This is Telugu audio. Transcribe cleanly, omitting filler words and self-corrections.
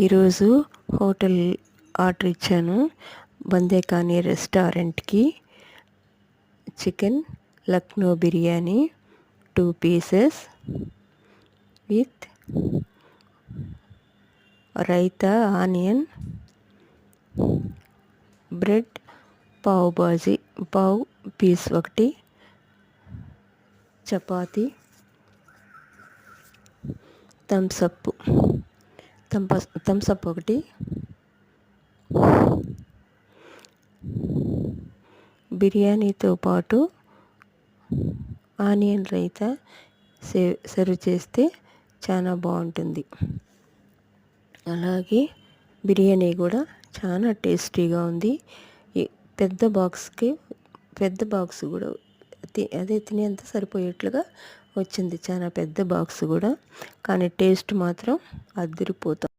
ఈరోజు హోటల్ ఆర్డర్ ఇచ్చాను, బందేకానీ రెస్టారెంట్కి. Chicken Lucknow biryani 2 pieces with raita, onion, bread, pav piece ఒకటి, చపాతి, థమ్సప్ ఒకటి, బిర్యానీతో పాటు ఆనియన్ రైతా సర్వ్ చేస్తే చాలా బాగుంటుంది. అలాగే బిర్యానీ కూడా చాలా టేస్టీగా ఉంది. ఈ పెద్ద బాక్స్ కూడా అదే తినేంత సరిపోయేట్లుగా వచ్చింది. చాలా పెద్ద బాక్స్ కూడా, కానీ టేస్ట్ మాత్రం అదిరిపోతుంది.